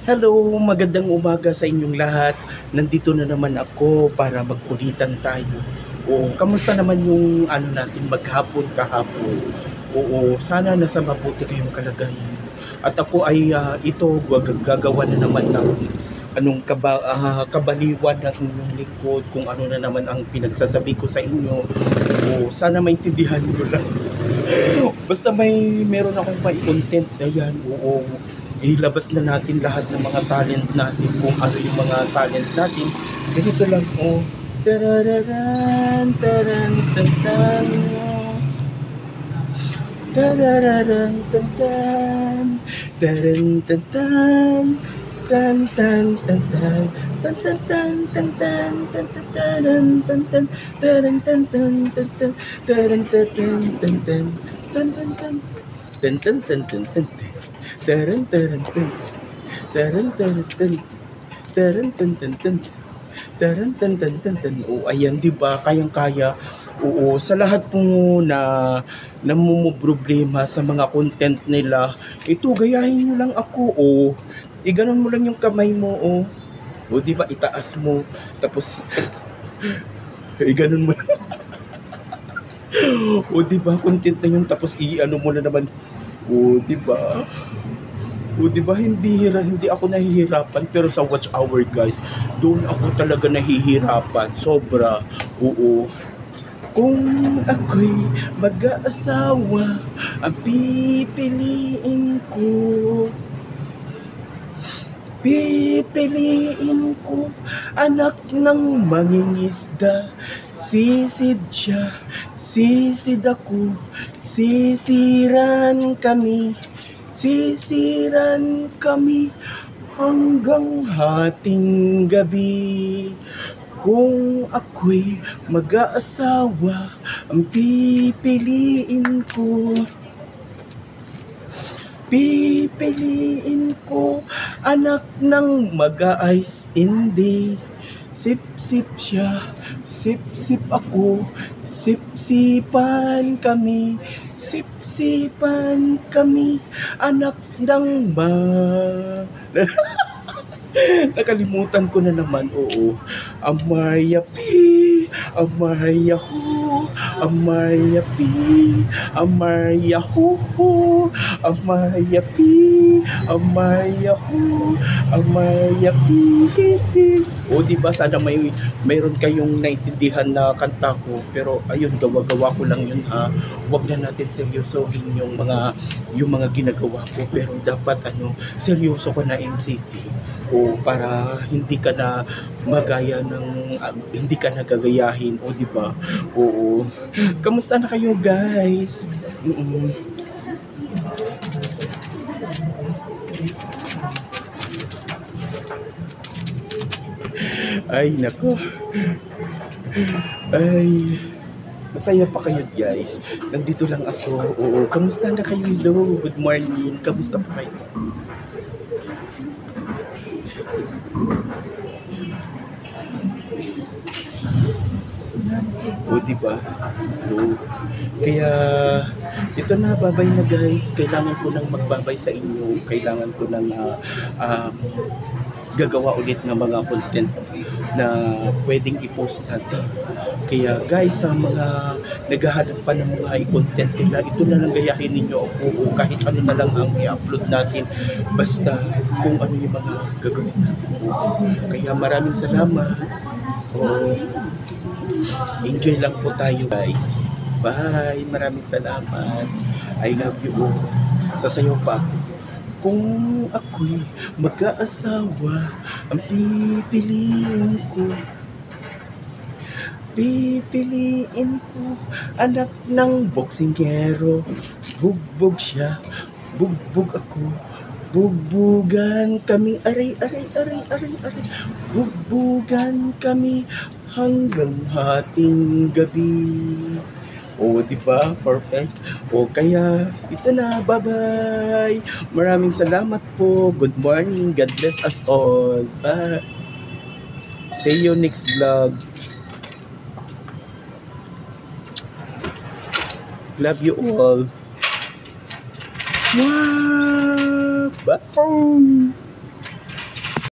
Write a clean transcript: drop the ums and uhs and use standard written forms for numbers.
Hello, magandang umaga sa inyong lahat. Nandito na naman ako para magkulitan tayo. Oo, kamusta naman yung natin maghapon kahapon? Oo, sana nasa mabuti kayong kalagayan. At ako ay ito gagawa na naman ng kabaliwan ng inyong likod kung ano na naman ang pinagsasabi ko sa inyo. Oo, sana maintindihan nyo lang. Basta meron akong may content na yan. Oo, ilabas na natin lahat ng mga talent natin kung ano yung mga talent natin. Ganito lang, oh. Tarararan, taran, tantan. Tarararan, tantan. Taran, tantan. Tan, tan, tan, tan. Tan, tan, tan, tan, tan. Tan, tan, taran, tan, tan. Taran, tan, tan, tan, tan. Taran, tan, tan, tan, tan. Tan, tan, tan. Tan, tan, tan, tan, tan. Taran, taran, tan. Taran, taran, tan. Taran, tan, tan, tan. Taran, tan, tan, tan, tan. O, ayan, di ba? Kayang-kaya. Oo, sa lahat po na namumroblema sa mga content nila, ito, gayahin nyo lang ako, o. Iganon mo lang yung kamay mo, o. O, di ba? Itaas mo. Tapos, iganon mo lang. O, di ba? Content na yun. Tapos, i-ano mo na naman. O, di ba? O, di ba, hindi ako nahihirapan, pero sa watch hour, guys, doon ako talaga nahihirapan, sobra. Oo. Kung ako'y mag-aasawa, ang pipiliin ko anak ng mangingisda. Sisid siya, sisid ako, sisiran kami hanggang hating gabi. Kung ako'y mag-aasawa, ang pipiliin anak ng mag-a-ice hindi. Sip-sip siya, sip-sip ako, sip-sipan kami, anak ng nakalimutan ko na naman, oo. Amayapi, amayahu, amayapi, amayahu, amayapi, amayahu, amayapi. O, diba, sana mayroon kayong naintindihan na kanta ko, pero ayun, gawa-gawa ko lang yun, ha. Huwag na natin seryosohin yung mga ginagawa ko, pero dapat seryoso ko na MCC. O, para hindi ka na magaya ng hindi ka na gagayahin, o, di ba? Oo. Kamusta na kayo, guys? Ay, nako. Ay, masaya pa kayo, guys. Nandito lang ako. Oo. Kamusta na kayo? Hello, good morning. Kamusta pa kayo? O, diba? O, kaya ito na, babay na, guys. Kailangan ko nang magbabay sa inyo. Kailangan ko nang gagawa ulit ng mga content na pwedeng i-post natin. Kaya, guys, sa mga naghahanap pa ng mga i-content nila, ito na lang, gayahin ninyo ako, o kahit ano na lang ang i-upload natin, basta kung ano yung mga gagawin natin. Kaya maraming salamat. Enjoy lang po tayo, guys. Bye. Maraming salamat. I love you all. Sasayaw pa ako. Kung ako'y mag-aasawa, ang pipiliin ko anak ng boksingero. Bugbog siya, bugbog ako, bugbugan kami, aray. Bugbugan kami hanggang hating gabi. O, diba? Perfect. O, kaya ito na. Bye-bye. Maraming salamat po. Good morning. God bless us all. Bye. See you next vlog. Love you all. Wow. Bye.